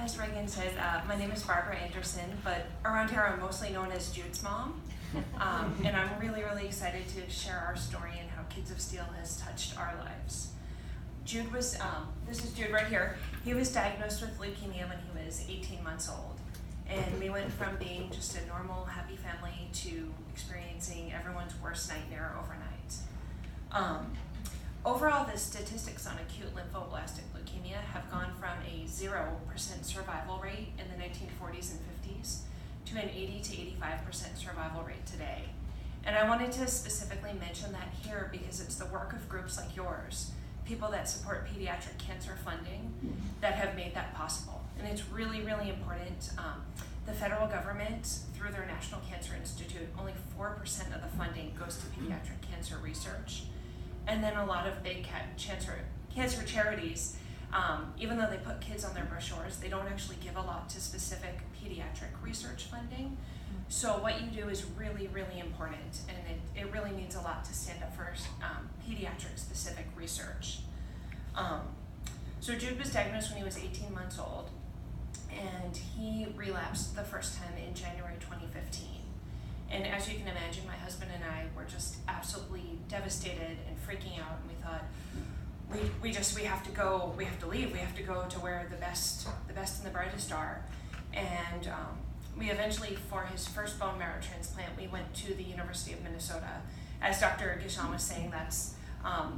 as Reagan said, my name is Barbara Anderson, but around here I'm mostly known as Jude's mom. And I'm really, really excited to share our story and how Kids of Steel has touched our lives. Jude was, this is Jude right here. He was diagnosed with leukemia when he was 18 months old. And we went from being just a normal, happy family to experiencing everyone's worst nightmare overnight. Overall, the statistics on acute lymphoblastic leukemia have gone from a 0% survival rate in the 1940s and 50s to an 80 to 85% survival rate today. And I wanted to specifically mention that here because it's the work of groups like yours, people that support pediatric cancer funding, that have made that possible. And it's really, really important. The federal government, through their National Cancer Institute, only 4% of the funding goes to pediatric cancer research. And then a lot of big cancer charities, even though they put kids on their brochures, they don't actually give a lot to specific pediatric research funding. So what you do is really, really important, and it really means a lot to stand up for pediatric specific research. So Jude was diagnosed when he was 18 months old, and he relapsed the first time in January 2015. And as you can imagine, my husband and I were just absolutely devastated and freaking out, and we thought, we have to go, we have to leave, we have to go to where the best and the brightest are. And we eventually, for his first bone marrow transplant, we went to the University of Minnesota. As Dr. Gisham was saying, that's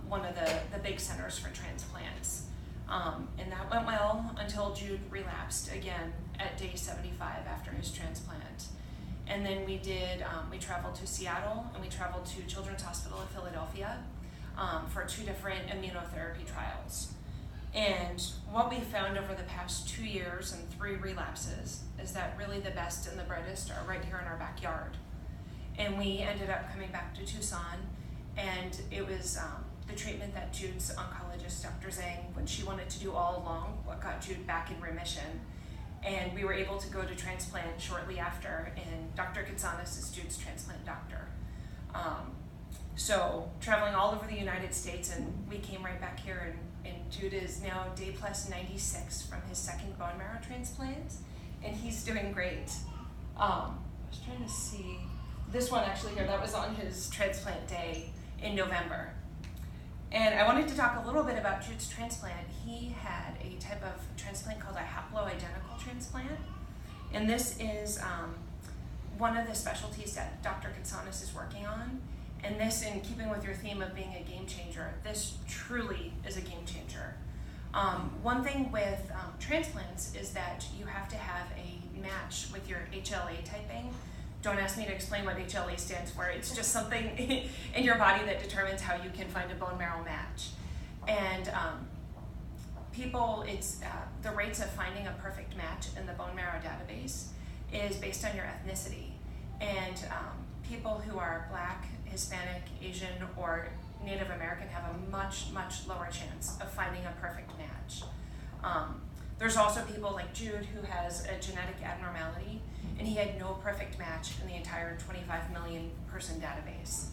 one of the big centers for transplants. And that went well until Jude relapsed again at day 75 after his transplant. And then we traveled to Seattle, and we traveled to Children's Hospital of Philadelphia for 2 different immunotherapy trials. And what we found over the past 2 years and 3 relapses is that really the best and the brightest are right here in our backyard. And we ended up coming back to Tucson, and it was the treatment that Jude's oncologist, Dr. Zhang, what she wanted to do all along, what got Jude back in remission. And we were able to go to transplant shortly after, and Dr. Katsanis is Jude's transplant doctor. So traveling all over the United States, and we came right back here, and Jude is now day plus 96 from his second bone marrow transplant, and he's doing great. I was trying to see, this one actually here, that was on his transplant day in November. And I wanted to talk a little bit about Jude's transplant. He had a type of transplant called a haploidentical transplant. And this is one of the specialties that Dr. Katsanis is working on. And this, in keeping with your theme of being a game changer, this truly is a game changer. One thing with transplants is that you have to have a match with your HLA typing. Don't ask me to explain what HLA stands for. It's just something in your body that determines how you can find a bone marrow match. And the rates of finding a perfect match in the bone marrow database is based on your ethnicity. And people who are Black, Hispanic, Asian, or Native American have a much, much lower chance of finding a perfect match. There's also people like Jude who has a genetic abnormality, and he had no perfect match in the entire 25 million person database.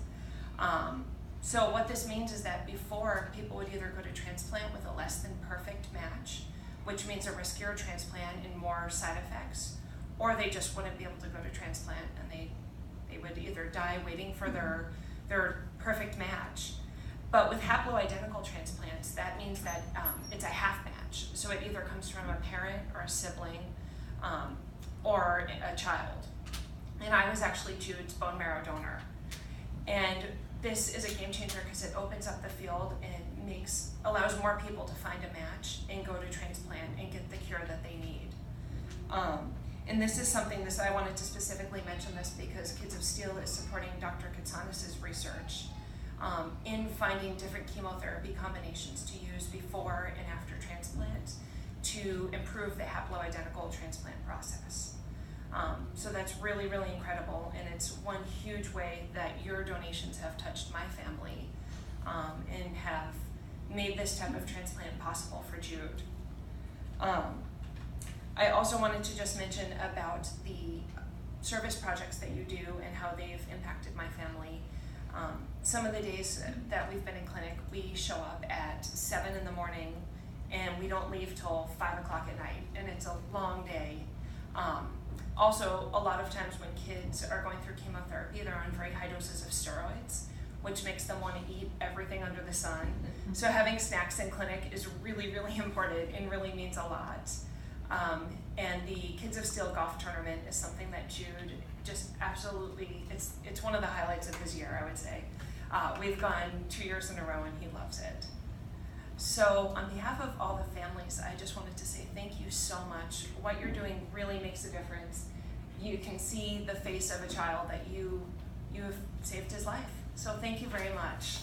So what this means is that before, people would either go to transplant with a less than perfect match, which means a riskier transplant and more side effects, or they just wouldn't be able to go to transplant, and they would either die waiting for their perfect match. But with haploidentical transplants, that means that it's a half match. So it either comes from a parent or a sibling or a child. And I was actually Jude's bone marrow donor. And this is a game changer because it opens up the field and allows more people to find a match and go to transplant and get the cure that they need. And this is something I wanted to specifically mention this because Kids of Steel is supporting Dr. Katsanis' research in finding different chemotherapy combinations to use before and after transplant to improve the haploidentical transplant process. So that's really, really incredible, and it's one huge way that your donations have touched my family and have made this type of transplant possible for Jude. I also wanted to just mention about the service projects that you do and how they've impacted my family. Some of the days that we've been in clinic, we show up at 7 in the morning and we don't leave till 5 o'clock at night, and it's a long day. Also, a lot of times when kids are going through chemotherapy, they're on very high doses of steroids, which makes them want to eat everything under the sun. So having snacks in clinic is really, really important and really means a lot. And the Kids of Steel golf tournament is something that Jude just absolutely, it's one of the highlights of his year, I would say. We've gone 2 years in a row and he loves it. So on behalf of all the families, I just wanted to say thank you so much. What you're doing really makes a difference. You can see the face of a child that you have saved his life. So thank you very much.